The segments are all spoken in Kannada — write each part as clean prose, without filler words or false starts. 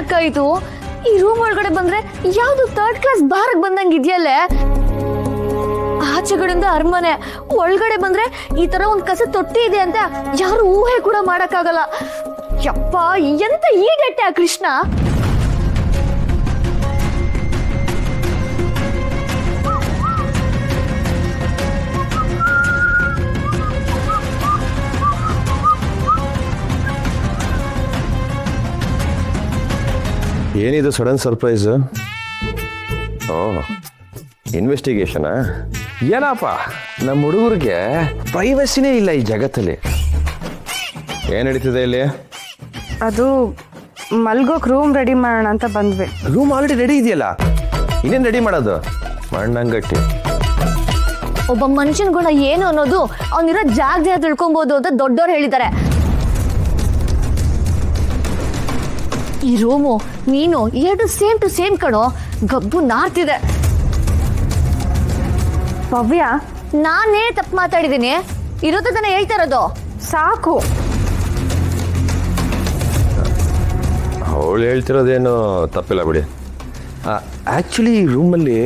ಅಕ್ಕ ಇದು? ಈ ರೂಮ್ ಒಳಗಡೆ ಬಂದ್ರೆ ಯಾವ್ದು 3rd ಕ್ಲಾಸ್ ಬಾರ್ಗ್ ಬಂದಂಗ ಇದೆಯಲ್ಲೇ. ಆಚೆಗಡೆಯಿಂದ ಅರಮನೆ, ಒಳಗಡೆ ಬಂದ್ರೆ ಈ ತರ ಒಂದ್ ಕಸ ತೊಟ್ಟಿ ಇದೆ ಅಂತ ಯಾರು ಊಹೆ ಕೂಡ ಮಾಡಕ್ಕಾಗಲ್ಲ. ಯಪ್ಪ, ಎಂತ ಈಡಟ್ಟೆ ಆ ಕೃಷ್ಣ. ಏನಿದು ಸಡನ್ ಸರ್ಪ್ರೈಸ್? ಓ, ಇನ್ವೆಸ್ಟಿಗೇಷನಾ? ಏನಪ್ಪ, ನಮ್ಮ ಹುಡುಗರಿಗೆ ಪ್ರೈವಸಿನೇ ಇಲ್ಲ ಈ ಜಗತ್ತಲ್ಲಿ. ಏನು ನಡೀತಿದೆ ಇಲ್ಲಿ? ಅದು ಮಲ್ಗೋಕ್ ರೂಮ್ ರೆಡಿ ಮಾಡೋಣ ಅಂತ ಬಂದ್ವಿ. ರೂಮ್ ಆಲ್ರೆಡಿ ರೆಡಿ ಇದೆಯಲ್ಲ, ಇನ್ನೇನು ರೆಡಿ ಮಾಡೋದು? ಮಣ್ಣಂಗಟ್ಟಿ. ಒಬ್ಬ ಮನುಷ್ಯನ ಗುಣ ಏನು ಅನ್ನೋದು ಅವನಿರೋ ಜಾಗ ತಿಳ್ಕೊಬಹುದು ಅಂತ ದೊಡ್ಡವ್ರು ಹೇಳಿದ್ದಾರೆ. ಈ ರೂಮು ನೀನು ಎರಡು ಸೇಮ್ ಟು ಸೇಮ್ ಕಣೋ. ಗಬ್ಬು ನಾರ್ತಿದೆ. ಭವ್ಯ, ನಾನೇ ತಪ್ಪು ಮಾತಾಡಿದ್ದೀನಿ. ಇರೋದು ತಾನೇ ಹೇಳ್ತಾ ಇರೋದು. ಸಾಕು. ಅವಳು ಹೇಳ್ತಿರೋದೇನು ತಪ್ಪಿಲ್ಲ ಬಿಡಿ. ಆ್ಯಕ್ಚುಲಿ ಈ ರೂಮಲ್ಲಿ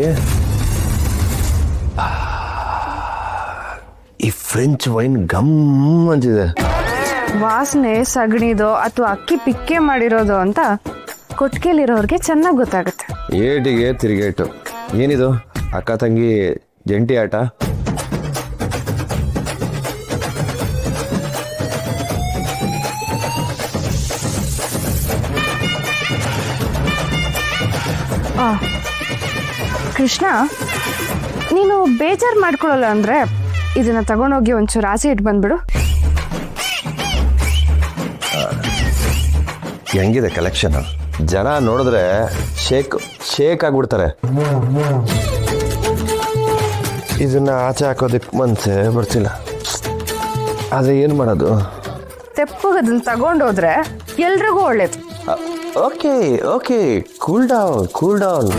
ಈ ಫ್ರೆಂಚ್ ವೈನ್ ಗಮ್ ಅಂತಿದೆ. ವಾಸನೆ ಸಗಣಿದೋ ಅಥವಾ ಅಕ್ಕಿ ಪಿಕ್ಕೆ ಮಾಡಿರೋದು ಅಂತ ಕೊಟ್ಟಿಗೆಲಿರೋರ್ಗೆ ಚೆನ್ನಾಗಿ ಗೊತ್ತಾಗುತ್ತೆ. ಏಟಿಗೆ ತಿರುಗೇಟು. ಏನಿದು ಅಕ್ಕ ತಂಗಿ ಜಂಟಿ ಆಟ? ಕೃಷ್ಣ, ನೀನು ಬೇಜಾರು ಮಾಡ್ಕೊಳ್ಳಲ್ಲ ಅಂದ್ರೆ ಇದನ್ನ ತಗೊಂಡೋಗಿ ಒಂಚೂರು ಆಸೆ ಇಟ್ಟು ಬಂದ್ಬಿಡು. ಹೆಂಗಿದೆ ಕಲೆಕ್ಷನ್? ಜನ ನೋಡಿದ್ರೆ ಶೇಕ್ ಆಗ್ಬಿಡ್ತಾರೆ. ಇದನ್ನ ಆಚೆ ಹಾಕೋದಕ್ಕೆ ಮನಸ್ಸೇ ಬರ್ತಿಲ್ಲ. ಆದರೆ ಏನು ಮಾಡೋದು? ತೆಪ್ಪಗೆ ಅದನ್ನ ತಗೊಂಡೋದ್ರೆ ಎಲ್ರಿಗೂ ಒಳ್ಳೇದು. Okay, cool down.